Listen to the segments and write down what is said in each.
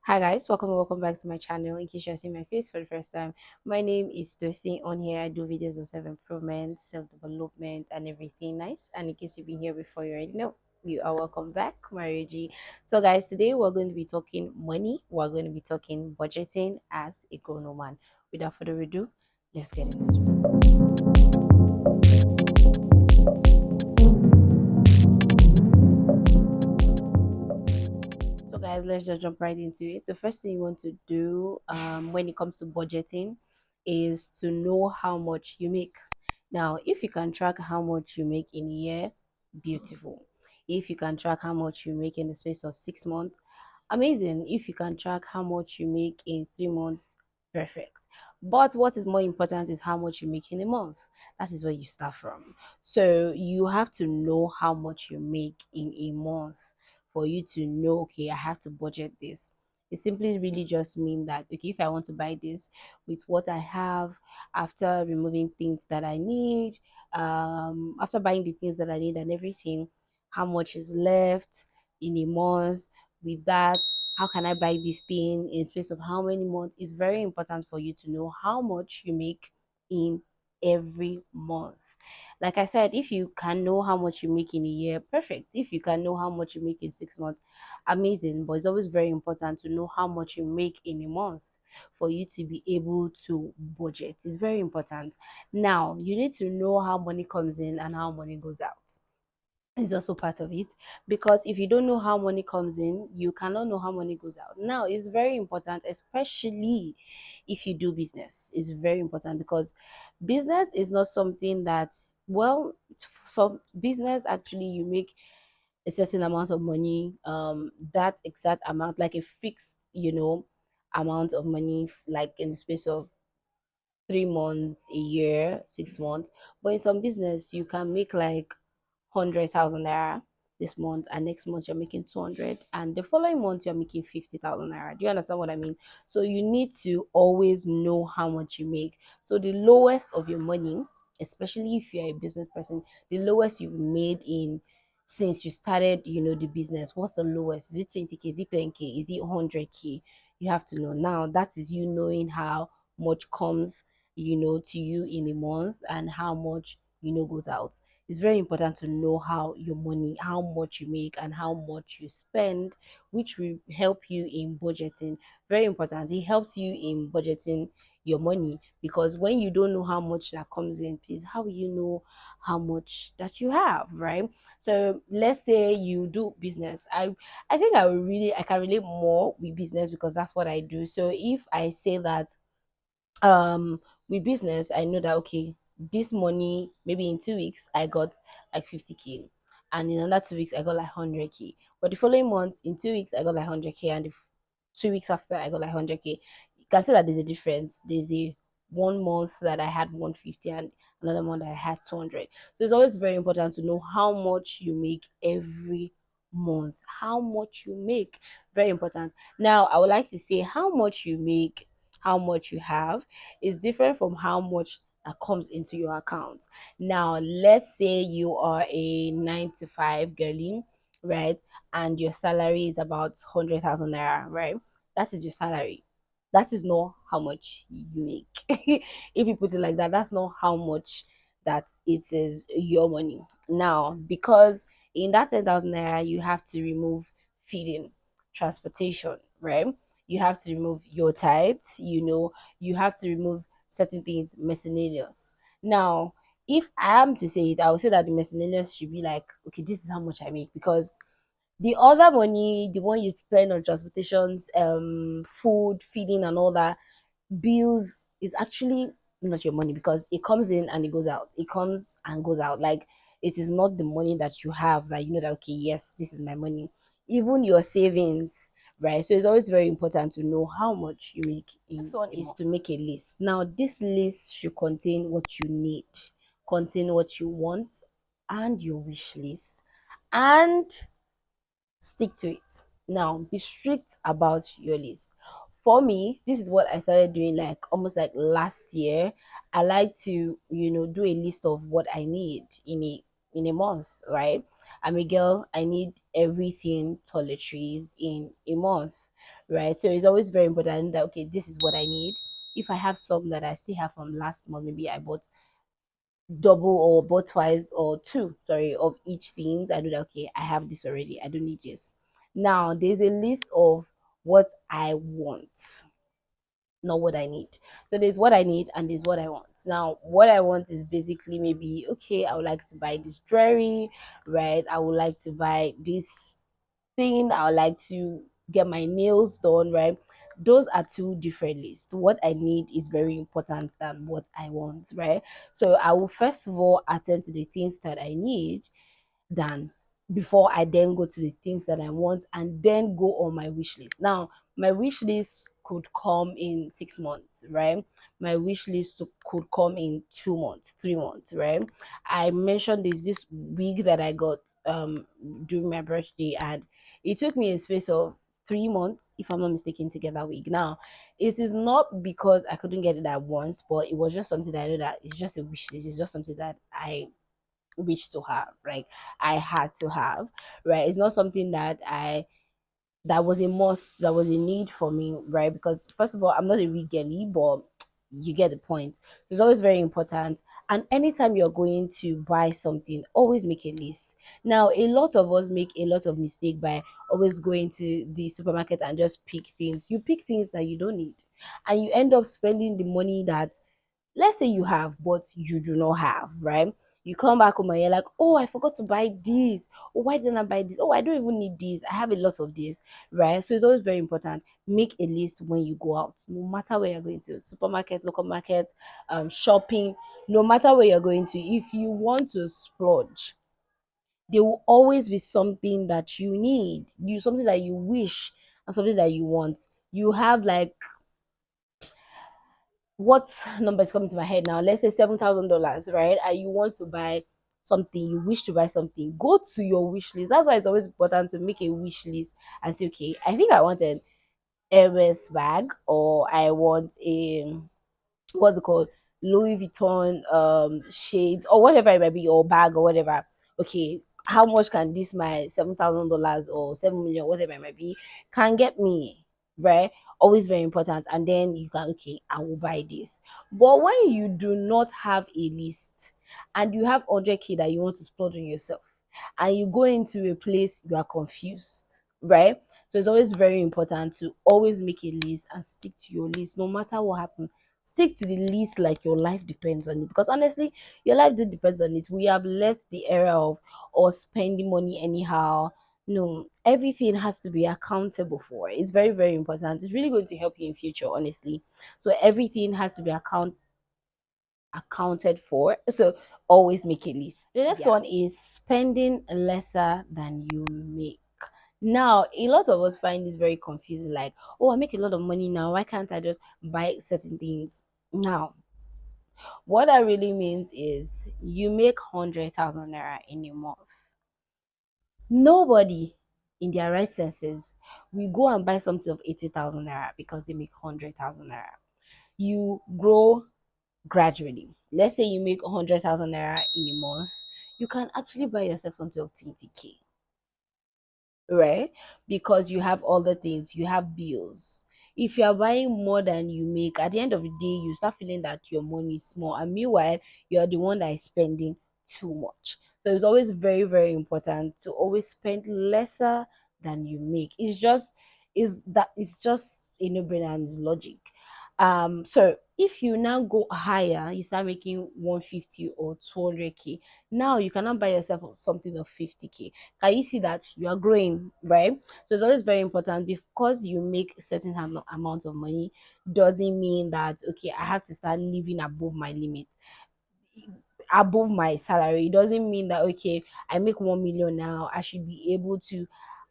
Hi guys, welcome back to my channel. In case you're seeing my face for the first time, my name is Dosi. On here I do videos on self-improvement, self-development and everything nice. And in case you've been here before, you already know you are welcome back, Marioji. So guys, today we're going to be talking money. We're going to be talking budgeting as a grown woman. Without further ado, let's get into it. So guys, let's just jump right into it. The first thing you want to do when it comes to budgeting is to know how much you make. Now, if you can track how much you make in a year, beautiful. If you can track how much you make in the space of 6 months, amazing. If you can track how much you make in 3 months, perfect. But what is more important is how much you make in a month. That is where you start from. So you have to know how much you make in a month for you to know, okay, I have to budget this. It simply really just mean that, okay, if I want to buy this with what I have, after removing things that I need, after buying the things that I need and everything, how much is left in a month with that? How can I buy this thing in space of how many months? It's very important for you to know how much you make in every month. Like I said, if you can know how much you make in a year, perfect. If you can know how much you make in 6 months, amazing. But it's always very important to know how much you make in a month for you to be able to budget. It's very important. Now, you need to know how money comes in and how money goes out. Is also part of it, because if you don't know how money comes in, you cannot know how money goes out. Now it's very important, especially if you do business. It's very important because business is not something that, well, some business actually you make a certain amount of money, that exact amount, like a fixed, amount of money, like in the space of 3 months, a year, 6 months. But in some business, you can make like 100,000 naira this month, and next month you're making 200, and the following month you're making 50,000 naira. Do you understand what I mean? So you need to always know how much you make. So the lowest of your money, especially if you're a business person, the lowest you've made in since you started, the business, what's the lowest? Is it 20K? Is it 10K? Is it 100K? You have to know. Now that is you knowing how much comes, to you in a month, and how much, goes out. It's very important to know how your money, how much you make and how much you spend, which will help you in budgeting. Very important. It helps you in budgeting your money, because when you don't know how much that comes in, please, how will you know how much that you have, right? So let's say you do business. I think I can relate more with business because that's what I do. So if I say that, with business, I know that, okay, this money, maybe in 2 weeks I got like 50K, and in another 2 weeks I got like 100K, but the following month in 2 weeks I got like 100K, and the 2 weeks after I got like 100K. You can see that there's a difference. There's a one month that I had 150 and another month that I had 200. So it's always very important to know how much you make every month. How much you make, very important. Now I would like to say how much you make, how much you have, is different from how much that comes into your account. Now, let's say you are a 9 to 5 girlie, right? And your salary is about 100,000 naira, right? That is your salary. That is not how much you make. If you put it like that, that's not how much that it is your money. Now, because in that 10,000 naira, you have to remove feeding, transportation, right? You have to remove your tithes, you have to remove certain things miscellaneous. Now, if I am to say it, I would say that the miscellaneous should be like, okay, this is how much I make, because the other money, the one you spend on transportations, food, feeding, and all that, bills, is actually not your money, because it comes in and it goes out. It comes and goes out. Like, it is not the money that you have that you know that, okay, yes, this is my money. Even your savings, right? So it's always very important to know how much you make. In one is to make a list. Now this list should contain what you need, contain what you want, and your wish list, and stick to it. Now be strict about your list. For me, this is what I started doing like almost like last year. I like to, do a list of what I need in a month, right? I'm a girl, I need everything toiletries in a month, right? So it's always very important that okay, this is what I need. If I have some that I still have from last month, maybe I bought double or bought twice or two, sorry, of each things. I do that. Okay, I have this already. I don't need this. Now there's a list of what I want, not what I need. So there's what I need and there's what I want. Now, what I want is basically maybe okay, I would like to buy this jewelry, right? I would like to buy this thing. I would like to get my nails done, right? Those are two different lists. What I need is very important than what I want, right? So I will first of all attend to the things that I need than before I then go to the things that I want and then go on my wish list. Now, my wish list could come in 6 months, right? My wish list could come in 2 months, 3 months, right? I mentioned this wig that I got during my birthday, and it took me a space of 3 months, if I'm not mistaken, to get that wig. Now, it is not because I couldn't get it at once, but it was just something that I know that it's just a wish list. It's just something that I wish to have, like I had to have, right? It's not something that I that was a must, that was a need for me, right? Because first of all, I'm not a wee girly, but you get the point. So it's always very important. And anytime you're going to buy something, always make a list. Now, a lot of us make a lot of mistake by always going to the supermarket and just pick things. You pick things that you don't need, and you end up spending the money that, let's say you have but you do not have, right? You come back home and you're like, oh, I forgot to buy this. Oh, why didn't I buy this? Oh, I don't even need this. I have a lot of this, right? So it's always very important. Make a list when you go out, no matter where you're going to, supermarkets, local markets, shopping, no matter where you're going to. If you want to splurge, there will always be something that you need, you something that you wish, and something that you want. You have like, what number is coming to my head now? Let's say $7,000, right? And you want to buy something, you wish to buy something, go to your wish list. That's why it's always important to make a wish list and say, okay, I think I want an Hermes bag, or I want a, what's it called, Louis Vuitton shades or whatever it might be, or bag or whatever. Okay, how much can this my $7,000 or 7 million, whatever it might be, can get me, right? Always very important. And then you can, okay, I will buy this. But when you do not have a list and you have 100K that you want to splurge on yourself, and you go into a place, you are confused, right? So it's always very important to always make a list and stick to your list no matter what happens. Stick to the list like your life depends on it, because honestly, your life do depends on it. We have left the era of or spending money anyhow. No, everything has to be accountable for. It's very, very important. It's really going to help you in future, honestly. So everything has to be accounted for. So always make a list. The next one is spending lesser than you make. Now, a lot of us find this very confusing, like, oh, I make a lot of money now. Why can't I just buy certain things? Now, what that really means is you make 100,000 naira in a month. Nobody in their right senses will go and buy something of 80,000 naira because they make 100,000 naira. You grow gradually. Let's say you make 100,000 naira in a month, you can actually buy yourself something of 20K, right? Because you have all the things, you have bills. If you are buying more than you make, at the end of the day, you start feeling that your money is small, and meanwhile, you are the one that is spending too much. So it's always very, very important to always spend lesser than you make. It's just a no-brainer and it's logic. So if you now go higher, you start making 150 or 200K. Now you cannot buy yourself something of 50K. Can you see that you are growing, right? So it's always very important, because you make a certain amount of money doesn't mean that okay, I have to start living above my limit, above my salary. It doesn't mean that okay, I make 1 million now, I should be able to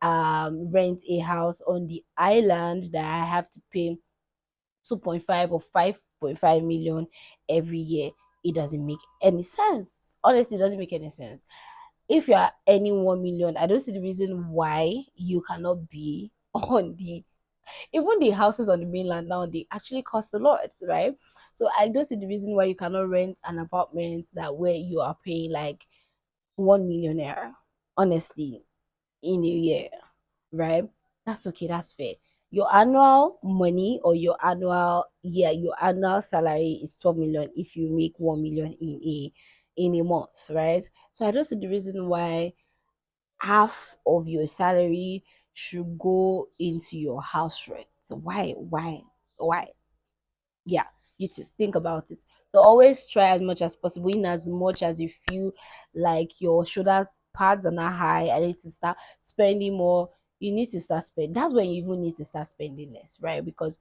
rent a house on the island that I have to pay 2.5 or 5.5 million every year. It doesn't make any sense. Honestly, it doesn't make any sense. If you are earning 1 million, I don't see the reason why you cannot be on the, even the houses on the mainland now, they actually cost a lot, right? So I don't see the reason why you cannot rent an apartment that where you are paying like 1 millionaire, honestly, in a year, right? That's okay, that's fair. your annual money or your annual salary is 12 million if you make 1 million in a month, right? So I don't see the reason why half of your salary should go into your house rent. So why? Yeah, you to think about it. So always try as much as possible, in as much as you feel like your shoulder pads are not high. I need to start spending more. You need to start spending. That's when you even need to start spending less, right? Because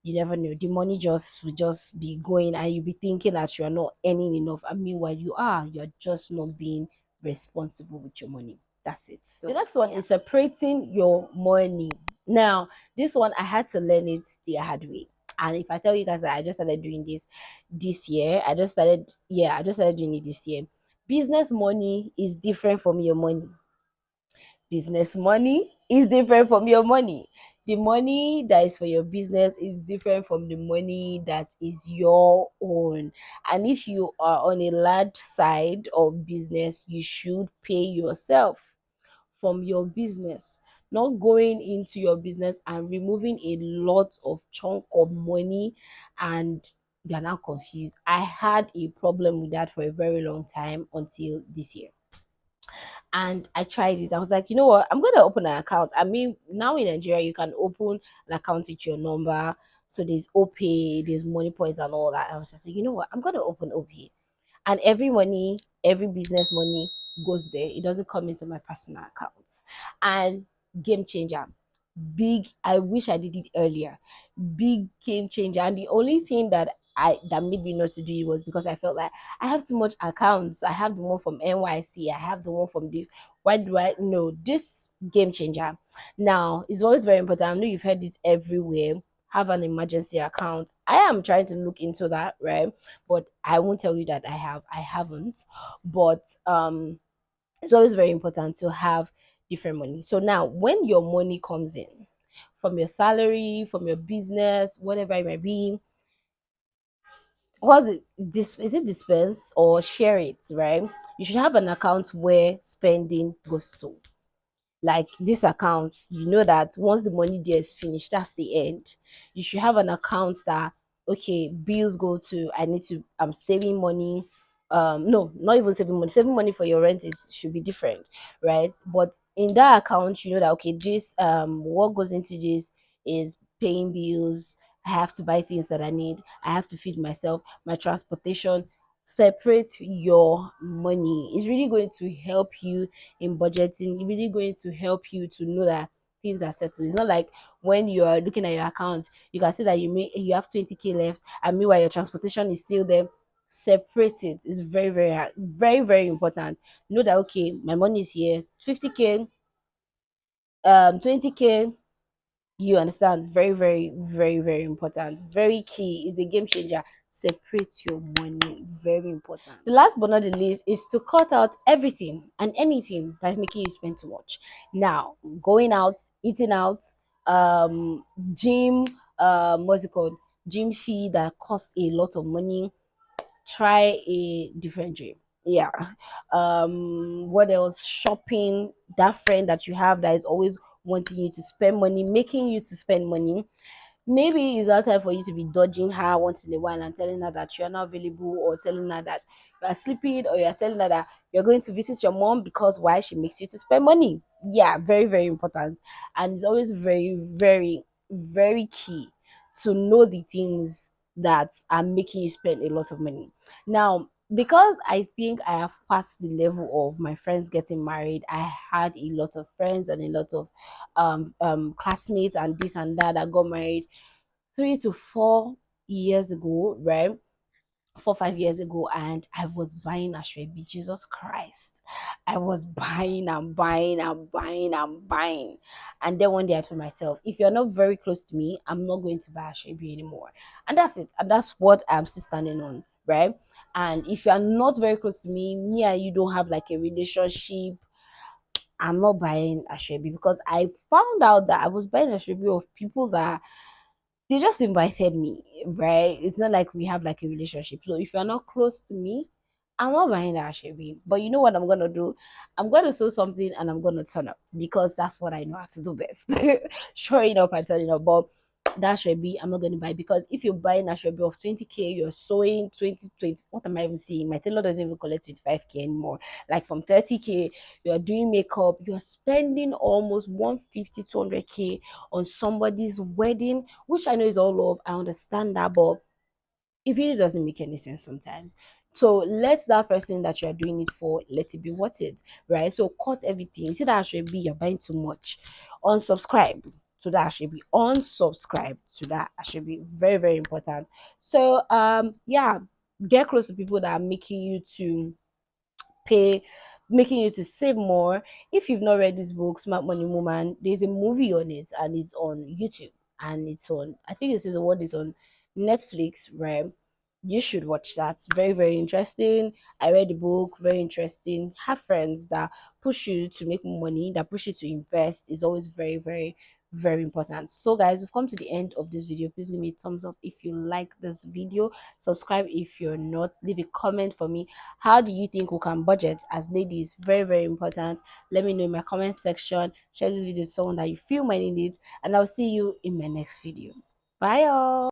you never know, the money just will just be going and you'll be thinking that you're not earning enough, and meanwhile you're just not being responsible with your money. That's it. So the next one is separating your money. Now this one I had to learn it the hard way, and if I tell you guys that I just started doing this year, I just started doing it this year. Business money is different from your money. Business money is different from your money. The money that is for your business is different from the money that is your own. And if you are on a large side of business, you should pay yourself from your business, not going into your business and removing a lot of chunk of money, and you're now confused. I had a problem with that for a very long time until this year, and I tried it. I was like, you know what? I'm gonna open an account. I mean, now in Nigeria, you can open an account with your number. So there's OPay, there's money points and all that. I was just like, you know what? I'm gonna open OPay, and every money, every business money goes there. It doesn't come into my personal account. And game changer, big. I wish I did it earlier. Big game changer. And the only thing that made me not to do it was because I felt like I have too much accounts. I have the one from NYC. I have the one from this. Why do I know this game changer? Now it's always very important. I know you've heard it everywhere. Have an emergency account. I am trying to look into that, right? But I won't tell you that I have. I haven't. But it's always very important to have different money. So now when your money comes in from your salary, from your business, whatever it might be, was it this, is it dispense or share it, right? You should have an account where spending goes to, like this account, you know that once the money there is finished, that's the end. You should have an account that, okay, bills go to, I need to, I'm saving money. No, not even saving money. Saving money for your rent is should be different, right? But in that account, you know that, okay, this what goes into this is paying bills. I have to buy things that I need. I have to feed myself, my transportation. Separate your money. It's really going to help you in budgeting. It's really going to help you to know that things are settled. It's not like when you are looking at your account, you can see that you have 20K left, and meanwhile your transportation is still there. Separate it. It's very, very hard, very, very important. Know that, okay, my money is here, 50K, 20K. You understand? Very, very, very, very important. Very key. Is a game changer. Separate your money. Very important. The last but not the least is to cut out everything and anything that's making you spend too much. Now, going out, eating out, um, gym, what's it called? Gym fee that costs a lot of money. Try a different gym. Yeah. What else? Shopping. That friend that you have that is always wanting you to spend money, making you to spend money. Maybe it's our time for you to be dodging her once in a while and telling her that you're not available, or telling her that you are sleeping, or you're telling her that you're going to visit your mom, because why? She makes you to spend money. Yeah, very, very important. And it's always very, very, very key to know the things that are making you spend a lot of money. Now, because I think I have passed the level of my friends getting married, I had a lot of friends and a lot of classmates and this and that that got married 3 to 4 years ago, right? 4 5 years ago, and I was buying Ashwebi. Jesus Christ, I was buying and buying and buying and buying. And then one day I told myself, if you're not very close to me, I'm not going to buy Ashwebi anymore. And that's it. And that's what I'm still standing on, right? And if you're not very close to me, me and you don't have like a relationship, I'm not buying Ashwebi, because I found out that I was buying Ashwebi of people that they just invited me, right? It's not like we have like a relationship. So if you're not close to me, I'm not buying that Ashwebi. But you know what I'm gonna do? I'm gonna sew something and I'm gonna turn up because that's what I know how to do best. Showing up and turning up. But that should be I'm not going to buy, because if you're buying a should be of 20k, you're sewing 2020. What am I even seeing? My tailor doesn't even collect 25k anymore. Like from 30k, you're doing makeup, you're spending almost 150, 200k on somebody's wedding, which I know is all love. I understand that, but it really doesn't make any sense sometimes. So let that person that you are doing it for, let it be worth it, right? So cut everything. You see that should be you're buying too much. Unsubscribe to that should be unsubscribe to that should be very, very important. So yeah, get close to people that are making you to pay, making you to save more. If you've not read this book, Smart Money Woman, there's a movie on it and it's on YouTube, and it's on, I think this is the one is on Netflix, right? You should watch that. It's very, very interesting. I read the book, very interesting. Have friends that push you to make more money, that push you to invest, is always very, very, very important. So guys, we've come to the end of this video. Please give me a thumbs up if you like this video. Subscribe if you're not. Leave a comment for me. How do you think we can budget as ladies? Very, very important. Let me know in my comment section. Share this video with someone that you feel might need it, and I'll see you in my next video. Bye, y'all.